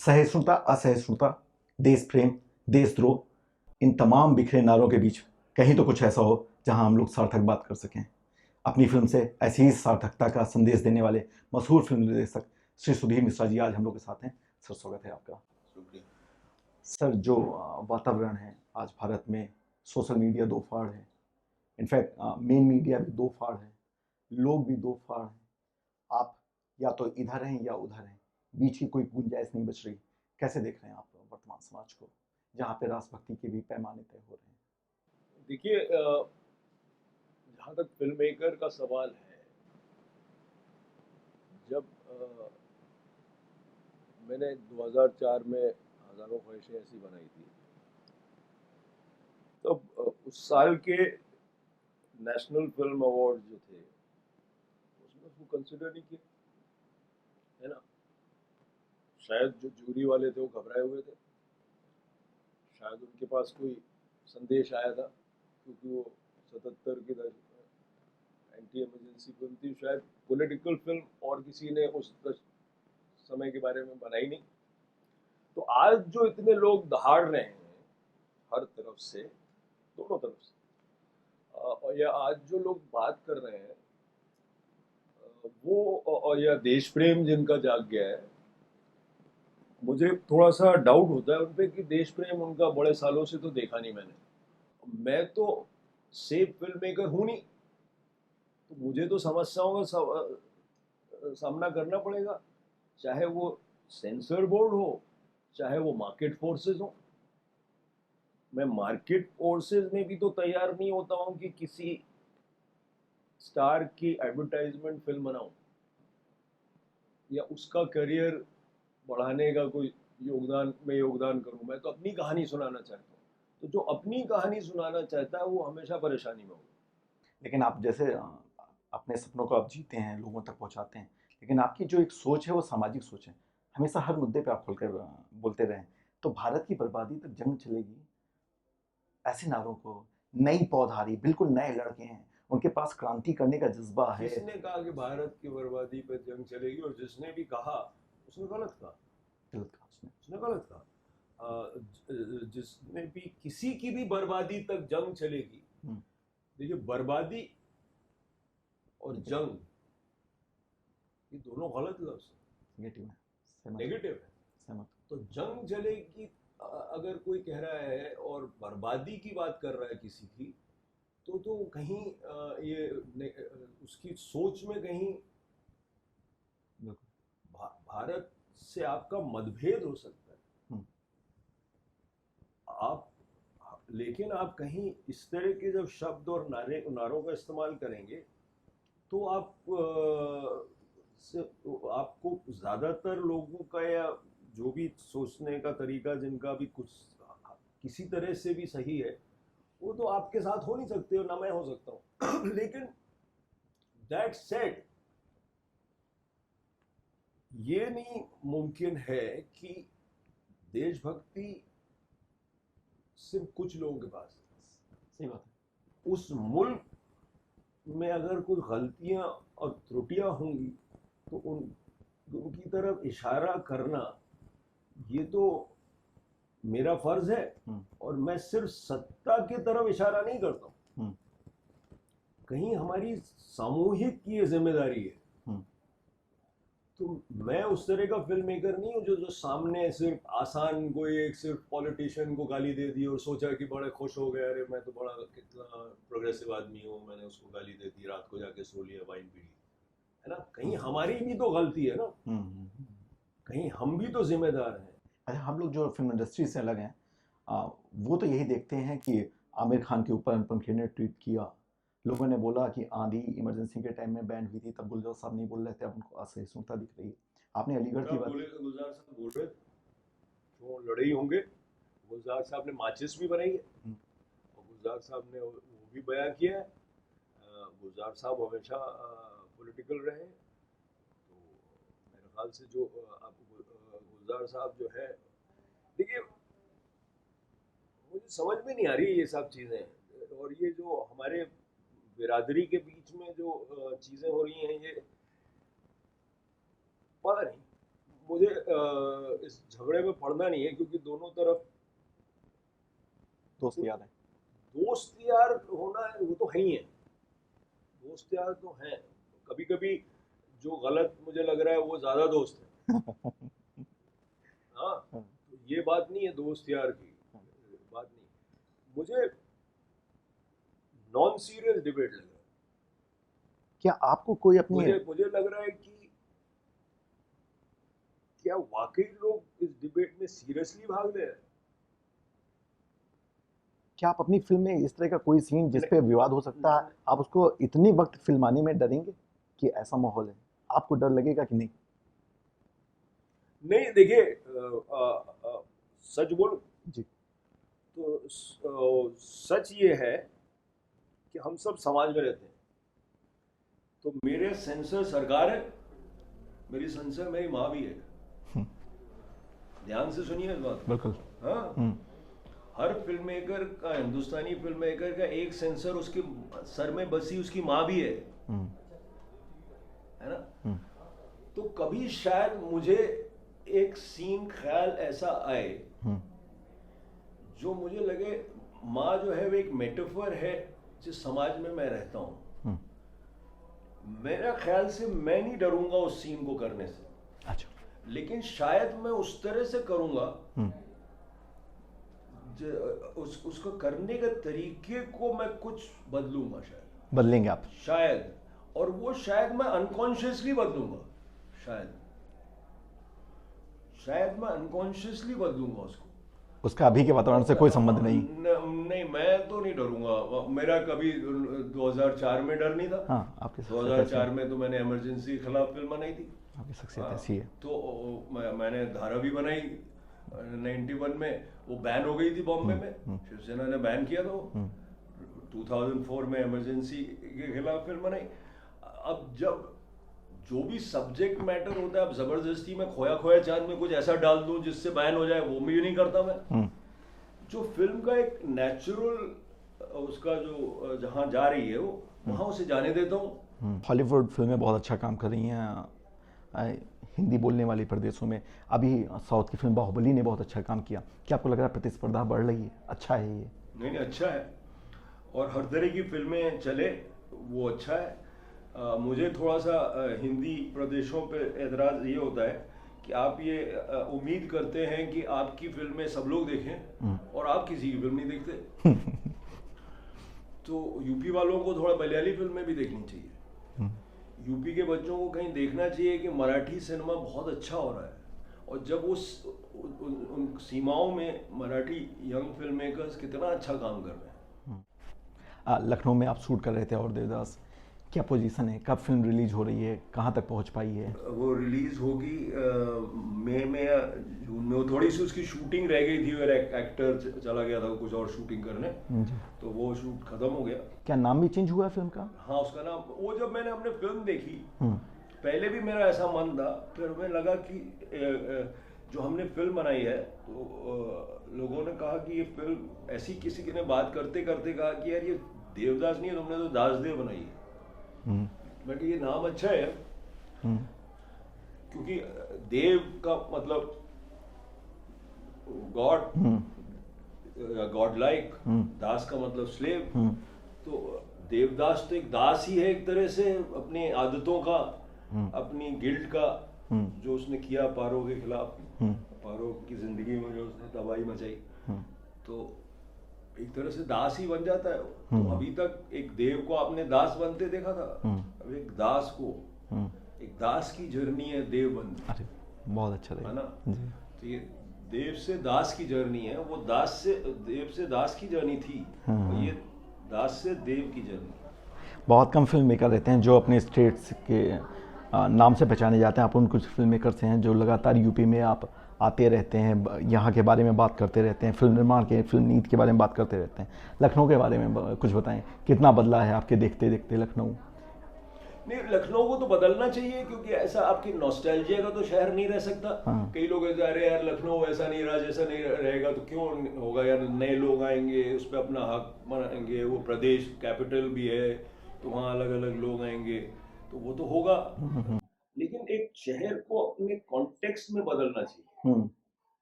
सहिष्णुता, असहिष्णुता, देश प्रेम, देशद्रोह, इन तमाम बिखरे नारों के बीच कहीं तो कुछ ऐसा हो जहां हम लोग सार्थक बात कर सकें। अपनी फिल्म से ऐसी ही सार्थकता का संदेश देने वाले मशहूर फिल्म निर्देशक श्री सुधीर मिश्रा जी आज हम लोग के साथ हैं। सर, स्वागत है आपका। सर, जो वातावरण है आज भारत में, सोशल मीडिया दो फाड़ है, इनफैक्ट मेन मीडिया भी दो फाड़ है, लोग भी दो फाड़ हैं। आप या तो इधर हैं या उधर हैं, बीच की कोई गुंजाइश नहीं बच रही। कैसे देख रहे हैं आप वर्तमान समाज को, जहाँ पे राष्ट्रभक्ति के भी पैमाने तय हो रहे हैं? देखिए, जहाँ तक फिल्म मेकर का सवाल है, जब मैंने 2004 में हज़ारों ख्वाहिशें ऐसी बनाई थी, तब उस साल के नेशनल फिल्म अवार्ड जो थे उसमें उसको कंसिडर नहीं किया, है ना। शायद जो जूरी वाले थे वो घबराए हुए थे, शायद उनके पास कोई संदेश आया था, क्योंकि वो 77 की एंटी इमरजेंसी फिल्म थी, शायद पॉलिटिकल फिल्म और किसी ने उस समय के बारे में बनाई नहीं। तो आज जो इतने लोग दहाड़ रहे हैं हर तरफ से, दोनों तरफ से, और या आज जो लोग बात कर रहे हैं, वो या देश प्रेम जिनका जाग गया है, मुझे थोड़ा सा डाउट होता है उनपे कि देश प्रेम उनका बड़े सालों से तो देखा नहीं मैंने। मैं तो सेफ फिल्म मेकर हूं नहीं, तो मुझे तो समस्याओं का सामना करना पड़ेगा, चाहे वो सेंसर बोर्ड हो, चाहे वो मार्केट फोर्सेस हो। मैं मार्केट फोर्सेस में भी तो तैयार नहीं होता हूं कि किसी स्टार की एडवर्टाइजमेंट फिल्म बनाऊं या उसका करियर बढ़ाने का कोई योगदान करूं। मैं तो अपनी कहानी सुनाना चाहता हूं। तो जो अपनी कहानी सुनाना चाहता है वो हमेशा परेशानी में होगा। लेकिन आप जैसे अपने सपनों को आप जीते हैं, लोगों तक पहुंचाते हैं, लेकिन आपकी जो एक सोच है वो सामाजिक सोच है। हमेशा हर मुद्दे पे आप खुलकर बोलते रहें। तो भारत की बर्बादी तक जंग चलेगी, ऐसे नारों को, नई पौधारी, बिल्कुल नए लड़के हैं, उनके पास क्रांति करने का जज्बा है। किसने कहा कि भारत की बर्बादी पर जंग चलेगी? और जिसने भी कहा उसने गलत कहा। गलत कहा उसने। उसने गलत कहा। जिसने भी किसी की भी बर्बादी तक जंग चलेगी, देखिए, बर्बादी और जंग ये दोनों गलत लफ्ज नेगेटिव है, नेगेटिव है। सहमत। तो जंग चलेगी अगर कोई कह रहा है और बर्बादी की बात कर रहा है किसी की, तो कहीं उसकी सोच में कहीं भारत से आपका मतभेद हो सकता है। आप लेकिन आप कहीं इस तरह के जब शब्द और नारों का इस्तेमाल करेंगे तो आपको ज्यादातर लोगों का या जो भी सोचने का तरीका जिनका भी कुछ किसी तरह से भी सही है, वो तो आपके साथ हो नहीं सकते और ना मैं हो सकता हूं। लेकिन दैट सेड, ये नहीं मुमकिन है कि देशभक्ति सिर्फ कुछ लोगों के पास है। सही बात है। उस मुल्क में अगर कुछ गलतियां और त्रुटियां होंगी तो उनकी तरफ इशारा करना ये तो मेरा फर्ज है। और मैं सिर्फ सत्ता की तरफ इशारा नहीं करता हूं, कहीं हमारी सामूहिक की ये जिम्मेदारी है। तो मैं उस तरह का फिल्म मेकर नहीं हूं जो सामने सिर्फ आसान कोई एक सिर्फ पॉलिटिशियन को गाली दे दी और सोचा कि बड़े खुश हो गए, अरे मैं तो बड़ा कितना प्रोग्रेसिव आदमी हूँ, मैंने उसको गाली दे दी, रात को जाके सो लिया, वाइन पी ली, है ना। कहीं हमारी भी तो गलती है ना, कहीं हम भी तो जिम्मेदार हैं। अच्छा, हम लोग जो फिल्म इंडस्ट्री से अलग हैं, वो तो यही देखते हैं कि आमिर खान के ऊपर अनुपम खेर ने ट्वीट किया, लोगों ने बोला कि आंधी इमरजेंसी के टाइम में बैंड हुई थी, तब गुलजार साहब नहीं बोल रहे थे, अब उनको असहिष्णुता दिख रही है। आपने अलीगढ़ की बात, गुलजार साहब बोल रहे जो लड़े ही होंगे। गुलजार साहब ने माचिस भी बनाई है और गुलजार साहब ने वो भी बयां किया है। गुलजार साहब हमेशा पॉलिटिकल रहे, तो मेरे ख्याल से जो गुलजार साहब जो है, देखिए, मुझे समझ में नहीं आ रही ये सब चीज़ें। और ये जो हमारे बिरादरी के बीच में जो चीज़ें हो रही हैं, ये पता नहीं, मुझे इस झगड़े में पड़ना नहीं है, क्योंकि दोनों तरफ दोस्त याद है। दोस्त यार होना है, वो तो है ही है, दोस्त यार तो हैं। कभी कभी जो गलत मुझे लग रहा है वो ज्यादा दोस्त है। हाँ, तो ये बात नहीं है दोस्त यार की, बात नहीं। मुझे नॉन सीरियस डिबेट लग रहा है। क्या आपको कोई अपनी मुझे लग रहा है कि क्या वाकई लोग इस डिबेट में सीरियसली भाग ले रहे हैं? क्या आप अपनी फिल्म में इस तरह का कोई सीन जिस पे विवाद हो सकता है, आप उसको इतनी वक्त फिल्माने में डरेंगे कि ऐसा माहौल है? आपको डर लगेगा कि नहीं? नहीं, देखिए, सच बोलूं जी। तो सच ये है कि हम सब समाज में रहते हैं। तो मेरे सेंसर सरकार है, मेरी सेंसर मेरी माँ भी है। ध्यान से सुनिए इस बात। बिल्कुल। हाँ, हर फिल्म मेकर का, हिंदुस्तानी फिल्म मेकर का एक सेंसर उसके सर में बसी उसकी माँ भी है ना। तो कभी शायद मुझे एक सीन ख्याल ऐसा आए जो मुझे लगे माँ जो है वो एक मेटाफर है जिस समाज में मैं रहता हूँ। मेरा ख्याल से मैं नहीं डरूंगा उस सीन को करने से। अच्छा। लेकिन शायद मैं उस तरह से करूंगा, उसको करने के तरीके को मैं कुछ बदलूंगा, शायद बदलेंगे आप? शायद, और वो शायद मैं अनकॉन्शियसली बदलूंगा, शायद मैं अनकॉन्शियसली बदलूंगा उसको। उसका अभी के वातावरण से कोई संबंध नहीं? नहीं, मैं तो नहीं डरूंगा। मेरा कभी 2004 में डर नहीं था। हाँ, आपकी 2004 में तो मैंने इमरजेंसी के खिलाफ फिल्म बनाई थी। आपकी शख्सियत ऐसी है। तो मैंने धारा भी बनाई 91 में, वो बैन हो गई थी बॉम्बे में, शिवसेना ने बैन किया था वो। 2004 में इमरजेंसी के खिलाफ फिल्म बनाई। अब जब जो भी सब्जेक्ट मैटर होता है, अब जबरदस्ती में खोया खोया चांद में कुछ ऐसा डाल दूं जिससे बैन हो जाए, वो भी नहीं करता मैं। जो फिल्म का एक नेचुरल उसका जो जहां जा रही है वो वहां उसे जाने देता हूँ। हॉलीवुड फिल्में बहुत अच्छा काम कर रही हैं हिंदी बोलने वाले प्रदेशों में। अभी साउथ की फिल्म बाहुबली ने बहुत अच्छा काम किया। क्या आपको लग रहा है प्रतिस्पर्धा बढ़ रही है? अच्छा है ये? नहीं, अच्छा है, और हर तरह की फिल्में चले वो अच्छा है। मुझे थोड़ा सा हिंदी प्रदेशों पे एतराज़ ये होता है कि आप ये उम्मीद करते हैं कि आपकी फिल्में सब लोग देखें और आप किसी की फिल्म नहीं देखते। तो यूपी वालों को थोड़ा मलयाली फिल्में भी देखनी चाहिए। यूपी के बच्चों को कहीं देखना चाहिए कि मराठी सिनेमा बहुत अच्छा हो रहा है, और जब उन सीमाओं में मराठी यंग फिल्म मेकर्स कितना अच्छा काम कर रहे हैं। लखनऊ में आप शूट कर रहे थे और देवदास, क्या पोजीशन है? कब फिल्म रिलीज हो रही है? कहाँ तक पहुँच पाई है? वो रिलीज होगी मई में या जून में। वो थोड़ी सी उसकी शूटिंग रह गई थी और एक्टर चला गया था कुछ और शूटिंग करने, तो वो शूट खत्म हो गया। क्या नाम भी चेंज हुआ है फिल्म का? हाँ, उसका नाम, वो जब मैंने अपने फिल्म देखी पहले भी मेरा ऐसा मन था, फिर हमें लगा कि जो हमने फिल्म बनाई है तो लोगों ने कहा कि ये फिल्म ऐसी, किसी ने बात करते करते कहा कि यार ये देवदास नहीं है, तुमने तो दासदेव बनाई है। मैं कि ये नाम अच्छा है, क्योंकि देव का मतलब गॉड, गॉड लाइक, दास का मतलब स्लेव। तो देवदास तो एक दास ही है एक तरह से, अपनी आदतों का, अपनी गिल्ड का, जो उसने किया पारो के खिलाफ, पारो की जिंदगी में जो उसने तबाही मचाई, तो एक तरह से दास ही बन जाता है। तो अभी तक एक देव को आपने दास बनते देखा था, अब एक दास को, एक दास की जर्नी है देव बनने। अरे बहुत अच्छा है ना। तो ये देव से दास की जर्नी है, वो दास से देव से दास की जर्नी थी, और ये दास से देव की जर्नी। बहुत कम फिल्म मेकर रहते हैं जो अपने स्टेट्स के नाम से पहचाने जाते हैं। आप उन कुछ फिल्म मेकर्स हैं जो लगातार यूपी में आप आते रहते हैं, यहाँ के बारे में बात करते रहते हैं, फिल्म निर्माण के, फिल्म नीति के बारे में बात करते रहते हैं। लखनऊ के बारे में कुछ बताएं, कितना बदला है आपके देखते देखते लखनऊ? नहीं, लखनऊ को तो बदलना चाहिए, क्योंकि ऐसा आपकी नॉस्टैल्जिया का तो शहर नहीं रह सकता। कई लोग ऐसे, अरे यार लखनऊ ऐसा नहीं रहा, जैसा नहीं रहेगा तो क्यों होगा यार, नए लोग आएंगे, उस पर अपना हक बनाएंगे, वो प्रदेश कैपिटल भी है तो वहाँ अलग अलग लोग आएंगे, तो वो तो होगा। लेकिन एक शहर को अपने कॉन्टेक्स्ट में बदलना चाहिए। हम्म,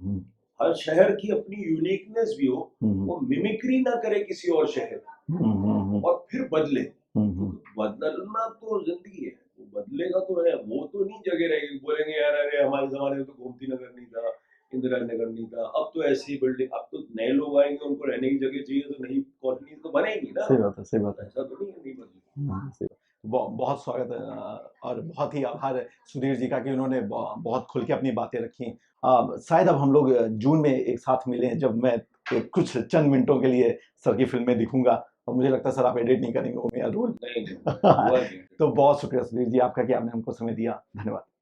हम्म, हर शहर की अपनी यूनिकनेस भी हो, हम्म, वो मिमिक्री ना करे किसी और शहर की, हम्म, और फिर बदले। हम्म, बदलना तो जिंदगी है, वो बदलेगा तो है, वो तो नहीं जगह रहेगी। बोलेंगे यार अरे हमारे जमाने में तो गोमती नगर नहीं था, इंदिरा नगर नहीं था, अब तो ऐसी बिल्डिंग, अब तो नए लोग आएंगे, उनको रहने की जगह चाहिए, तो नई कॉलोनी तो बनेगी ना। सही बात है, सही बात है। ऐसा तो नहीं है नहीं बदलेगी। सही बात। बहुत स्वागत है, और बहुत ही आभार है सुधीर जी का कि उन्होंने बहुत खुल के अपनी बातें रखी। शायद अब हम लोग जून में एक साथ मिलें, जब मैं कुछ चंद मिनटों के लिए सर की फिल्म में दिखूंगा, और मुझे लगता है सर आप एडिट नहीं करेंगे वो मेरा रोल। नहीं नहीं, हुआ नहीं। तो बहुत शुक्रिया सुधीर जी आपका कि आपने हमको समय दिया। धन्यवाद।